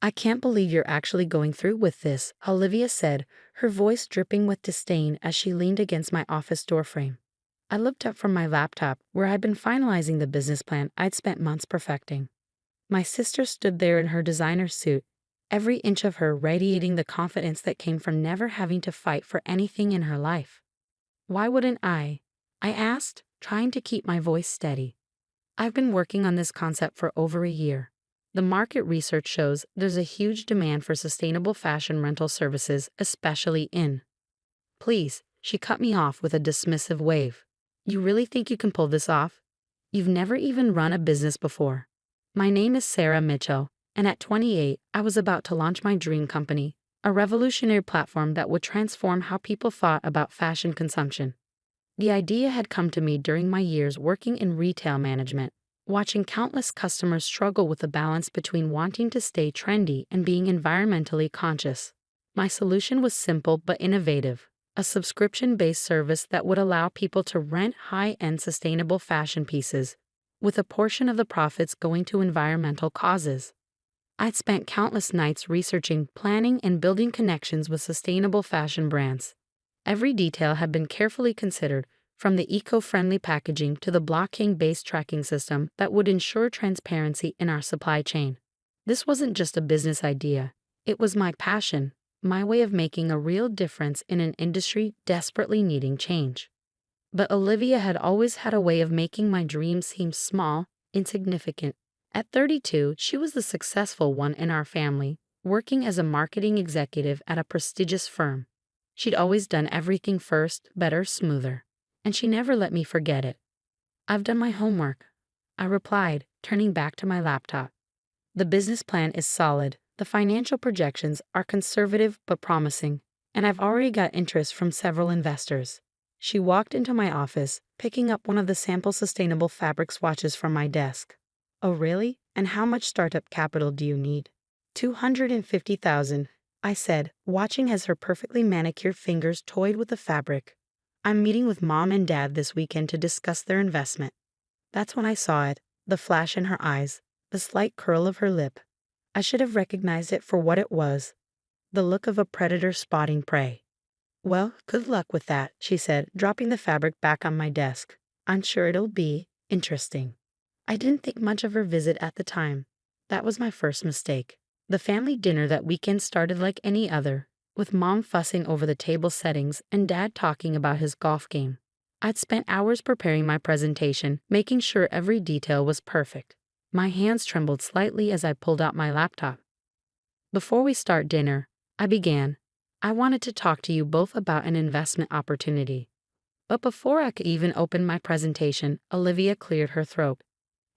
I can't believe you're actually going through with this, Olivia said, her voice dripping with disdain as she leaned against my office doorframe. I looked up from my laptop, where I'd been finalizing the business plan I'd spent months perfecting. My sister stood there in her designer suit, every inch of her radiating the confidence that came from never having to fight for anything in her life. Why wouldn't I? I asked, trying to keep my voice steady. I've been working on this concept for over a year. The market research shows there's a huge demand for sustainable fashion rental services, especially in. Please, she cut me off with a dismissive wave. You really think you can pull this off? You've never even run a business before. My name is Sarah Mitchell, and at 28, I was about to launch my dream company, a revolutionary platform that would transform how people thought about fashion consumption. The idea had come to me during my years working in retail management, watching countless customers struggle with the balance between wanting to stay trendy and being environmentally conscious. My solution was simple but innovative: a subscription-based service that would allow people to rent high-end sustainable fashion pieces, with a portion of the profits going to environmental causes. I'd spent countless nights researching, planning, and building connections with sustainable fashion brands. Every detail had been carefully considered, from the eco-friendly packaging to the blockchain-based tracking system that would ensure transparency in our supply chain. This wasn't just a business idea. It was my passion, my way of making a real difference in an industry desperately needing change. But Olivia had always had a way of making my dreams seem small, insignificant. At 32, she was the successful one in our family, working as a marketing executive at a prestigious firm. She'd always done everything first, better, smoother. And she never let me forget it. I've done my homework, I replied, turning back to my laptop. The business plan is solid, the financial projections are conservative but promising, and I've already got interest from several investors. She walked into my office, picking up one of the sample sustainable fabric swatches from my desk. Oh really? And how much startup capital do you need? 250,000, I said, watching as her perfectly manicured fingers toyed with the fabric. I'm meeting with Mom and Dad this weekend to discuss their investment. That's when I saw it, the flash in her eyes, the slight curl of her lip. I should have recognized it for what it was, the look of a predator spotting prey. Well, good luck with that, she said, dropping the fabric back on my desk. I'm sure it'll be interesting. I didn't think much of her visit at the time. That was my first mistake. The family dinner that weekend started like any other, with Mom fussing over the table settings and Dad talking about his golf game. I'd spent hours preparing my presentation, making sure every detail was perfect. My hands trembled slightly as I pulled out my laptop. Before we start dinner, I began. I wanted to talk to you both about an investment opportunity. But before I could even open my presentation, Olivia cleared her throat.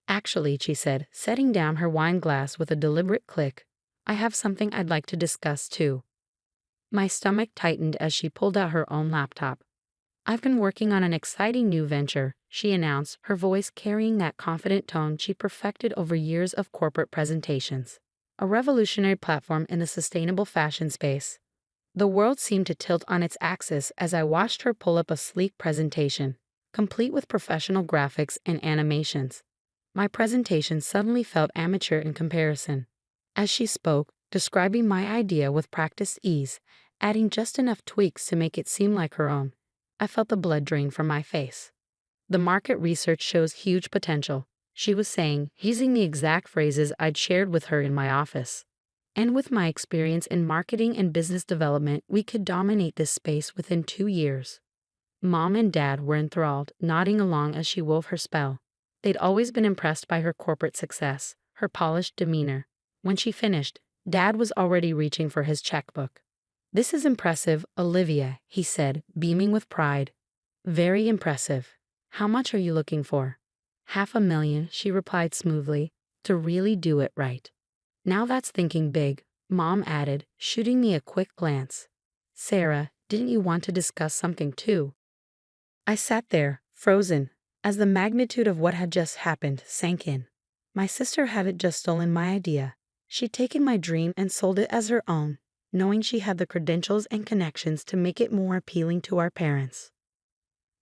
Actually, she said, setting down her wine glass with a deliberate click, I have something I'd like to discuss too. My stomach tightened as she pulled out her own laptop. I've been working on an exciting new venture, she announced, her voice carrying that confident tone she perfected over years of corporate presentations. A revolutionary platform in the sustainable fashion space. The world seemed to tilt on its axis as I watched her pull up a sleek presentation, complete with professional graphics and animations. My presentation suddenly felt amateur in comparison. As she spoke, describing my idea with practiced ease, adding just enough tweaks to make it seem like her own, I felt the blood drain from my face. The market research shows huge potential, she was saying, using the exact phrases I'd shared with her in my office. And with my experience in marketing and business development, we could dominate this space within 2 years. Mom and Dad were enthralled, nodding along as she wove her spell. They'd always been impressed by her corporate success, her polished demeanor. When she finished, Dad was already reaching for his checkbook. This is impressive, Olivia, he said, beaming with pride. Very impressive. How much are you looking for? 500,000, she replied smoothly, to really do it right. Now that's thinking big, Mom added, shooting me a quick glance. Sarah, didn't you want to discuss something too? I sat there, frozen, as the magnitude of what had just happened sank in. My sister hadn't just stolen my idea. She'd taken my dream and sold it as her own, knowing she had the credentials and connections to make it more appealing to our parents.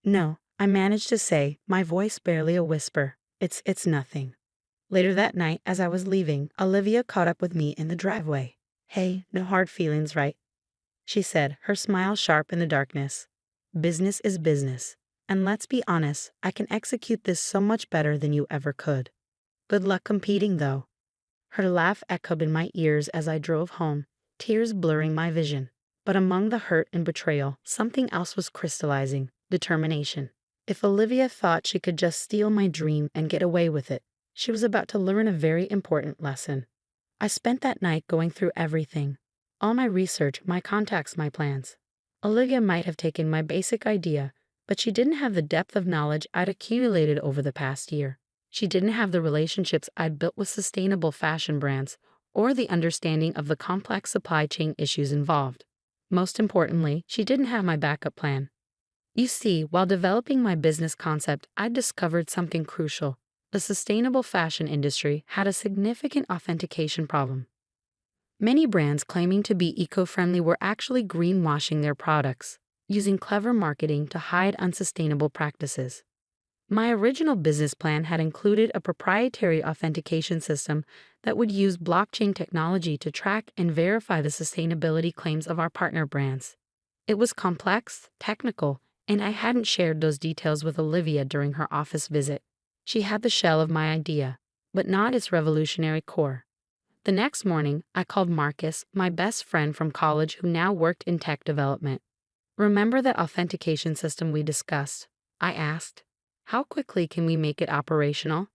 No, I managed to say, my voice barely a whisper. It's nothing. Later that night, as I was leaving, Olivia caught up with me in the driveway. "Hey, no hard feelings, right?" she said, her smile sharp in the darkness. "Business is business. And let's be honest, I can execute this so much better than you ever could. Good luck competing, though." Her laugh echoed in my ears as I drove home, tears blurring my vision. But among the hurt and betrayal, something else was crystallizing: determination. If Olivia thought she could just steal my dream and get away with it, she was about to learn a very important lesson. I spent that night going through everything: all my research, my contacts, my plans. Olivia might have taken my basic idea, but she didn't have the depth of knowledge I'd accumulated over the past year. She didn't have the relationships I'd built with sustainable fashion brands, or the understanding of the complex supply chain issues involved. Most importantly, she didn't have my backup plan. You see, while developing my business concept, I discovered something crucial. The sustainable fashion industry had a significant authentication problem. Many brands claiming to be eco-friendly were actually greenwashing their products, using clever marketing to hide unsustainable practices. My original business plan had included a proprietary authentication system that would use blockchain technology to track and verify the sustainability claims of our partner brands. It was complex, technical, and I hadn't shared those details with Olivia during her office visit. She had the shell of my idea, but not its revolutionary core. The next morning, I called Marcus, my best friend from college who now worked in tech development. "Remember that authentication system we discussed?" I asked. "How quickly can we make it operational?"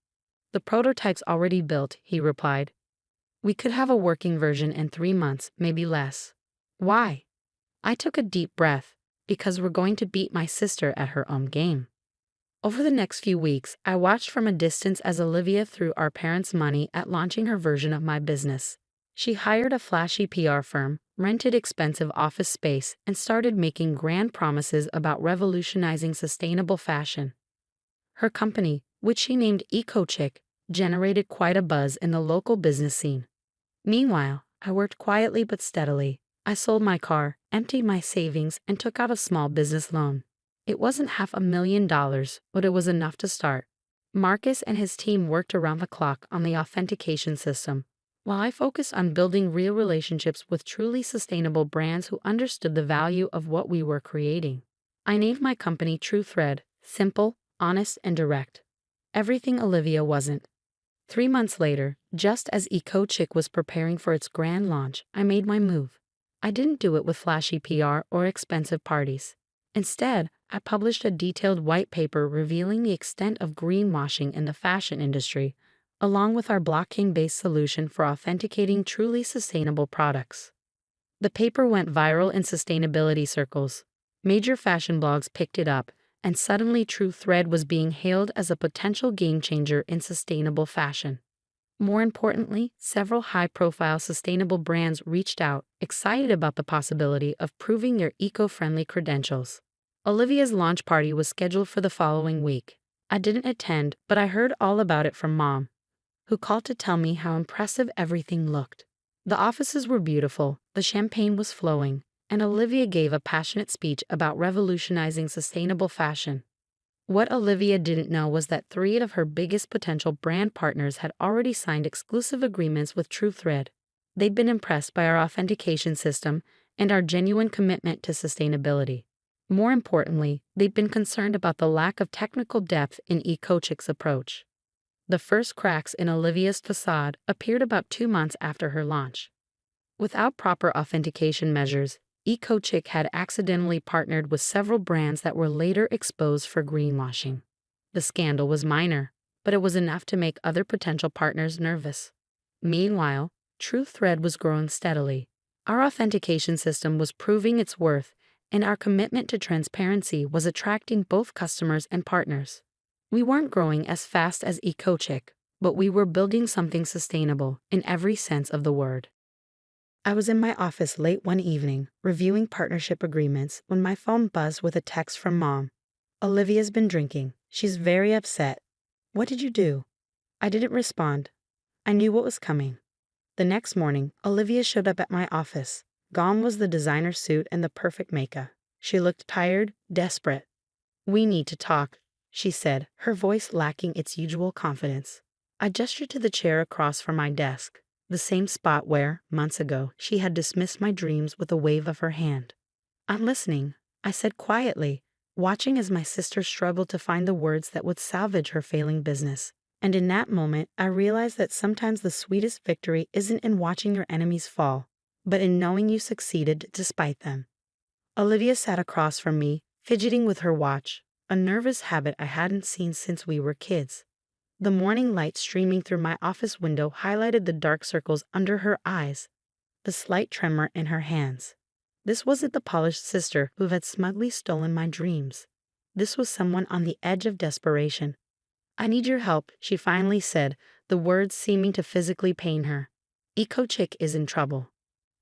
"The prototype's already built," he replied. "We could have a working version in 3 months, maybe less." "Why?" I took a deep breath. "Because we're going to beat my sister at her own game." Over the next few weeks, I watched from a distance as Olivia threw our parents' money at launching her version of my business. She hired a flashy PR firm, rented expensive office space, and started making grand promises about revolutionizing sustainable fashion. Her company, which she named EcoChick, generated quite a buzz in the local business scene. Meanwhile, I worked quietly but steadily. I sold my car, emptied my savings, and took out a small business loan. It wasn't $500,000, but it was enough to start. Marcus and his team worked around the clock on the authentication system, while I focused on building real relationships with truly sustainable brands who understood the value of what we were creating. I named my company TrueThread: simple, honest, and direct. Everything Olivia wasn't. 3 months later, just as EcoChick was preparing for its grand launch, I made my move. I didn't do it with flashy PR or expensive parties. Instead, I published a detailed white paper revealing the extent of greenwashing in the fashion industry, along with our blockchain-based solution for authenticating truly sustainable products. The paper went viral in sustainability circles. Major fashion blogs picked it up, and suddenly TrueThread was being hailed as a potential game-changer in sustainable fashion. More importantly, several high-profile sustainable brands reached out, excited about the possibility of proving their eco-friendly credentials. Olivia's launch party was scheduled for the following week. I didn't attend, but I heard all about it from Mom, who called to tell me how impressive everything looked. The offices were beautiful, the champagne was flowing, and Olivia gave a passionate speech about revolutionizing sustainable fashion. What Olivia didn't know was that 3 of her biggest potential brand partners had already signed exclusive agreements with TrueThread. They'd been impressed by our authentication system and our genuine commitment to sustainability. More importantly, they'd been concerned about the lack of technical depth in EcoChick's approach. The first cracks in Olivia's facade appeared about 2 months after her launch. Without proper authentication measures, EcoChick had accidentally partnered with several brands that were later exposed for greenwashing. The scandal was minor, but it was enough to make other potential partners nervous. Meanwhile, TrueThread was growing steadily. Our authentication system was proving its worth, and our commitment to transparency was attracting both customers and partners. We weren't growing as fast as EcoChick, but we were building something sustainable in every sense of the word. I was in my office late one evening, reviewing partnership agreements, when my phone buzzed with a text from Mom. "Olivia's been drinking. She's very upset." "What did you do?" I didn't respond. I knew what was coming. The next morning, Olivia showed up at my office. Gone was the designer suit and the perfect makeup. She looked tired, desperate. "We need to talk," she said, her voice lacking its usual confidence. I gestured to the chair across from my desk, the same spot where, months ago, she had dismissed my dreams with a wave of her hand. "I'm listening," I said quietly, watching as my sister struggled to find the words that would salvage her failing business. And in that moment, I realized that sometimes the sweetest victory isn't in watching your enemies fall, but in knowing you succeeded despite them. Olivia sat across from me, fidgeting with her watch, a nervous habit I hadn't seen since we were kids. The morning light streaming through my office window highlighted the dark circles under her eyes, the slight tremor in her hands. This wasn't the polished sister who had smugly stolen my dreams. This was someone on the edge of desperation. "I need your help," she finally said, the words seeming to physically pain her. "EcoChick is in trouble."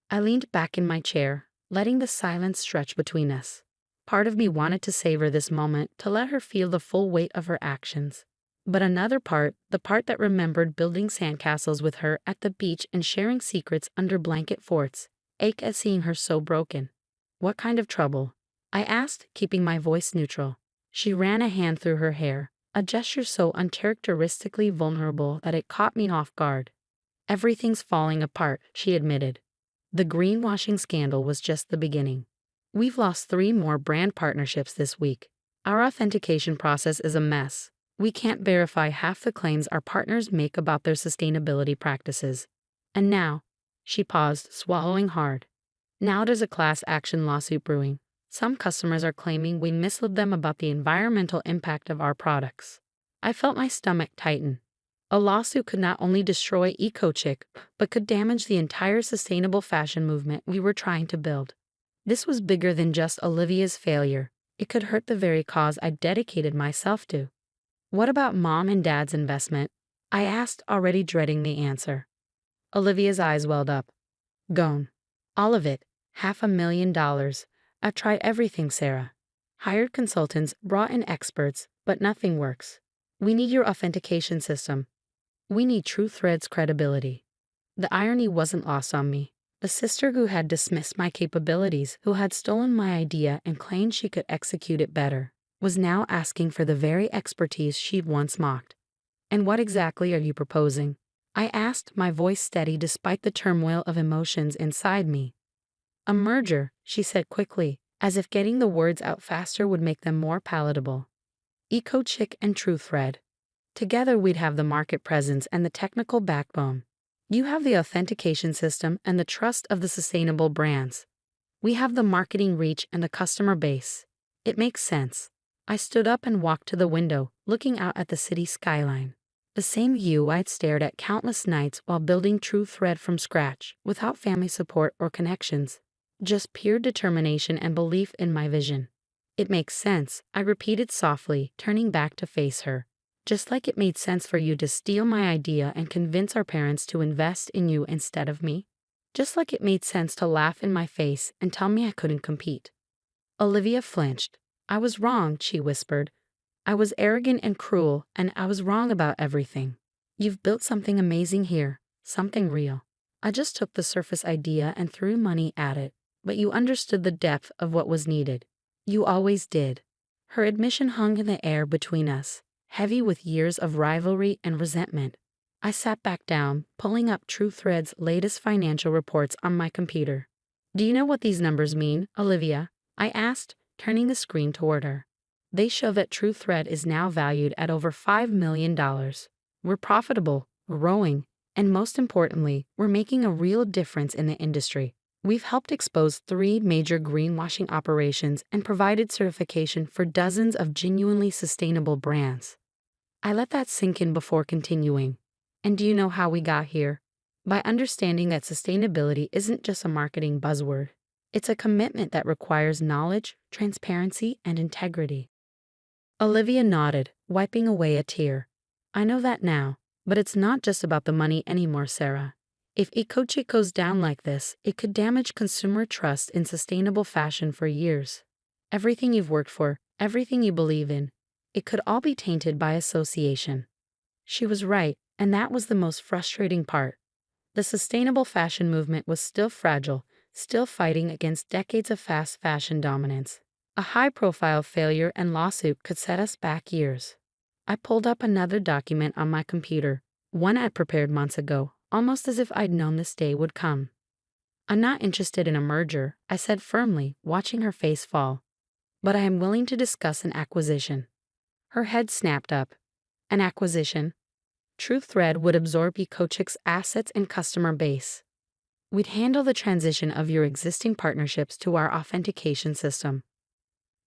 I leaned back in my chair, letting the silence stretch between us. Part of me wanted to savor this moment, to let her feel the full weight of her actions. But another part, the part that remembered building sandcastles with her at the beach and sharing secrets under blanket forts, ached at seeing her so broken. "What kind of trouble?" I asked, keeping my voice neutral. She ran a hand through her hair, a gesture so uncharacteristically vulnerable that it caught me off guard. "Everything's falling apart," she admitted. "The greenwashing scandal was just the beginning. We've lost 3 more brand partnerships this week. Our authentication process is a mess. We can't verify half the claims our partners make about their sustainability practices. And now," she paused, swallowing hard, "now there's a class action lawsuit brewing. Some customers are claiming we misled them about the environmental impact of our products." I felt my stomach tighten. A lawsuit could not only destroy EcoChick, but could damage the entire sustainable fashion movement we were trying to build. This was bigger than just Olivia's failure. It could hurt the very cause I dedicated myself to. "What about Mom and Dad's investment?" I asked, already dreading the answer. Olivia's eyes welled up. "Gone. All of it. $500,000. I've tried everything, Sarah. Hired consultants, brought in experts, but nothing works. We need your authentication system. We need TrueThread's credibility." The irony wasn't lost on me. The sister who had dismissed my capabilities, who had stolen my idea and claimed she could execute it better, was now asking for the very expertise she'd once mocked. "And what exactly are you proposing?" I asked, my voice steady despite the turmoil of emotions inside me. "A merger," she said quickly, as if getting the words out faster would make them more palatable. "EcoChick and TrueThread. Together we'd have the market presence and the technical backbone. You have the authentication system and the trust of the sustainable brands. We have the marketing reach and the customer base. It makes sense." I stood up and walked to the window, looking out at the city skyline. The same view I'd stared at countless nights while building TrueThread from scratch, without family support or connections. Just pure determination and belief in my vision. "It makes sense," I repeated softly, turning back to face her. "Just like it made sense for you to steal my idea and convince our parents to invest in you instead of me. Just like it made sense to laugh in my face and tell me I couldn't compete." Olivia flinched. "I was wrong," she whispered. "I was arrogant and cruel, and I was wrong about everything. You've built something amazing here, something real. I just took the surface idea and threw money at it, but you understood the depth of what was needed. You always did." Her admission hung in the air between us, heavy with years of rivalry and resentment. I sat back down, pulling up TrueThread's latest financial reports on my computer. "Do you know what these numbers mean, Olivia?" I asked, turning the screen toward her. "They show that TrueThread is now valued at over $5 million. We're profitable, growing, and most importantly, we're making a real difference in the industry. We've helped expose 3 major greenwashing operations and provided certification for dozens of genuinely sustainable brands." I let that sink in before continuing. "And do you know how we got here? By understanding that sustainability isn't just a marketing buzzword. It's a commitment that requires knowledge, transparency, and integrity." Olivia nodded, wiping away a tear. "I know that now, but it's not just about the money anymore, Sarah. If EcoChick goes down like this, it could damage consumer trust in sustainable fashion for years. Everything you've worked for, everything you believe in, it could all be tainted by association." She was right, and that was the most frustrating part. The sustainable fashion movement was still fragile, still fighting against decades of fast fashion dominance. A high-profile failure and lawsuit could set us back years. I pulled up another document on my computer, One I'd prepared months ago, almost as if I'd known this day would come. I'm not interested in a merger, I said firmly, watching her face fall. But I am willing to discuss an acquisition. Her head snapped up. An acquisition? TruthThread would absorb Ecochic's assets and customer base. We'd handle the transition of your existing partnerships to our authentication system.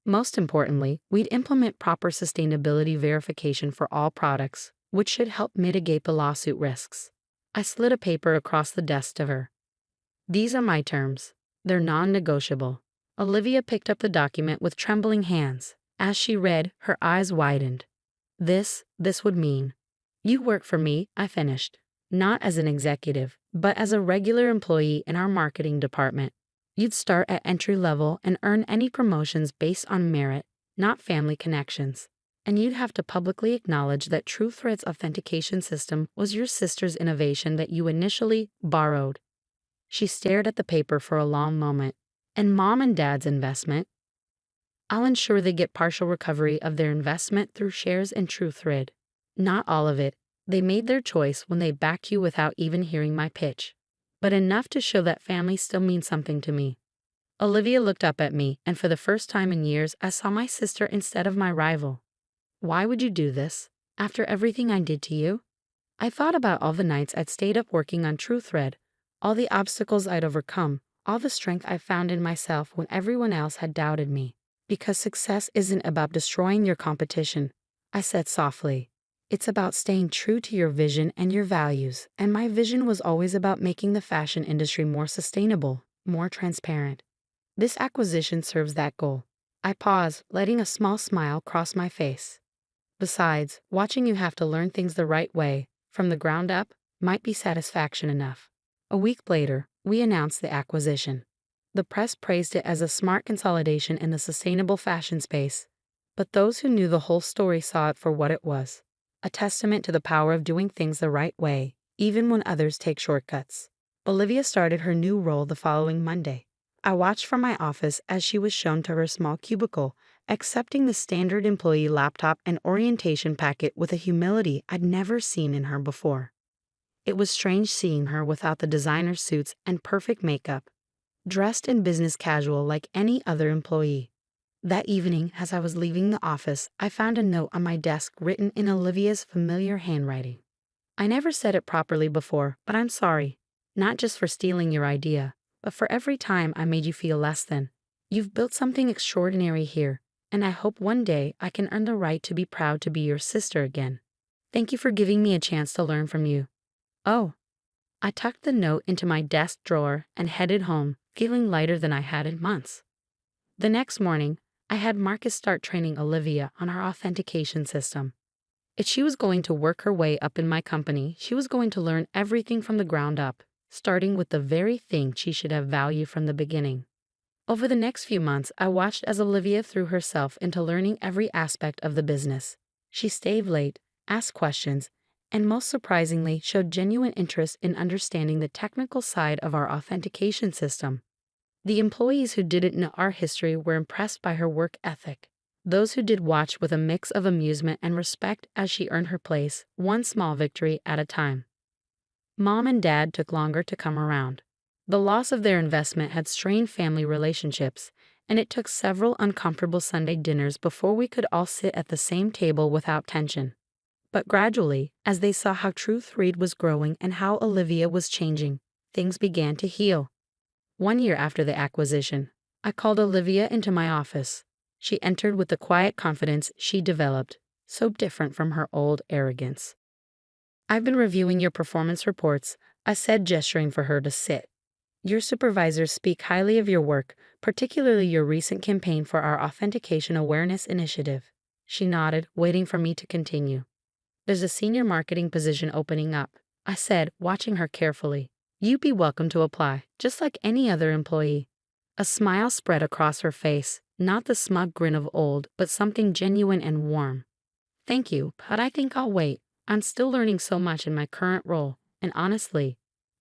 Most importantly, we'd implement proper sustainability verification for all products, which should help mitigate the lawsuit risks. I slid a paper across the desk to her. These are my terms. They're non-negotiable. Olivia picked up the document with trembling hands. As she read, her eyes widened. This would mean. You work for me, I finished. Not as an executive, but as a regular employee in our marketing department. You'd start at entry level and earn any promotions based on merit, not family connections. And you'd have to publicly acknowledge that TruthThread's authentication system was your sister's innovation that you initially borrowed. She stared at the paper for a long moment. And Mom and Dad's investment? I'll ensure they get partial recovery of their investment through shares in TruthThread. Not all of it. They made their choice when they backed you without even hearing my pitch. But enough to show that family still means something to me. Olivia looked up at me, and for the first time in years, I saw my sister instead of my rival. Why would you do this? After everything I did to you? I thought about all the nights I'd stayed up working on TruthThread, all the obstacles I'd overcome, all the strength I found in myself when everyone else had doubted me. Because success isn't about destroying your competition, I said softly. It's about staying true to your vision and your values, and my vision was always about making the fashion industry more sustainable, more transparent. This acquisition serves that goal. I paused, letting a small smile cross my face. Besides, watching you have to learn things the right way, from the ground up, might be satisfaction enough. A week later, we announced the acquisition. The press praised it as a smart consolidation in the sustainable fashion space, but those who knew the whole story saw it for what it was. A testament to the power of doing things the right way, even when others take shortcuts. Olivia started her new role the following Monday. I watched from my office as she was shown to her small cubicle, accepting the standard employee laptop and orientation packet with a humility I'd never seen in her before. It was strange seeing her without the designer suits and perfect makeup, dressed in business casual like any other employee. That evening, as I was leaving the office, I found a note on my desk written in Olivia's familiar handwriting. I never said it properly before, but I'm sorry. Not just for stealing your idea, but for every time I made you feel less than. You've built something extraordinary here, and I hope one day I can earn the right to be proud to be your sister again. Thank you for giving me a chance to learn from you. Oh. I tucked the note into my desk drawer and headed home, feeling lighter than I had in months. The next morning, I had Marcus start training Olivia on our authentication system. If she was going to work her way up in my company, she was going to learn everything from the ground up, starting with the very thing she should have valued from the beginning. Over the next few months, I watched as Olivia threw herself into learning every aspect of the business. She stayed late, asked questions, and most surprisingly, showed genuine interest in understanding the technical side of our authentication system. The employees who didn't know our history were impressed by her work ethic. Those who did watched with a mix of amusement and respect as she earned her place, one small victory at a time. Mom and Dad took longer to come around. The loss of their investment had strained family relationships, and it took several uncomfortable Sunday dinners before we could all sit at the same table without tension. But gradually, as they saw how TruthThread was growing and how Olivia was changing, things began to heal. 1 year after the acquisition, I called Olivia into my office. She entered with the quiet confidence she developed, so different from her old arrogance. I've been reviewing your performance reports, I said, gesturing for her to sit. Your supervisors speak highly of your work, particularly your recent campaign for our Authentication Awareness Initiative. She nodded, waiting for me to continue. There's a senior marketing position opening up, I said, watching her carefully. You'd be welcome to apply, just like any other employee. A smile spread across her face, not the smug grin of old, but something genuine and warm. Thank you, but I think I'll wait. I'm still learning so much in my current role, and honestly,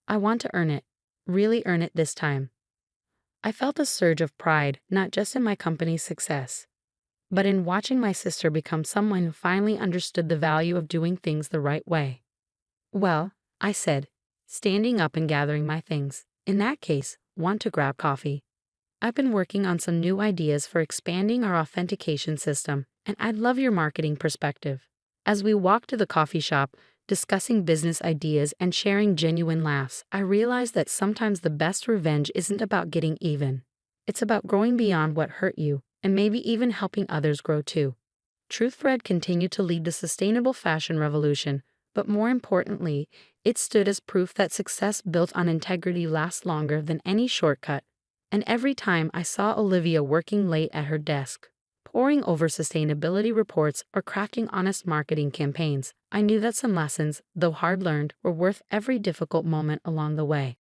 I want to earn it, really earn it this time. I felt a surge of pride, not just in my company's success, but in watching my sister become someone who finally understood the value of doing things the right way. Well, I said, standing up and gathering my things. In that case, want to grab coffee? I've been working on some new ideas for expanding our authentication system, and I'd love your marketing perspective. As we walked to the coffee shop, discussing business ideas and sharing genuine laughs, I realized that sometimes the best revenge isn't about getting even. It's about growing beyond what hurt you, and maybe even helping others grow too. TruthThread continued to lead the sustainable fashion revolution, but more importantly, it stood as proof that success built on integrity lasts longer than any shortcut. And every time I saw Olivia working late at her desk, poring over sustainability reports or crafting honest marketing campaigns, I knew that some lessons, though hard learned, were worth every difficult moment along the way.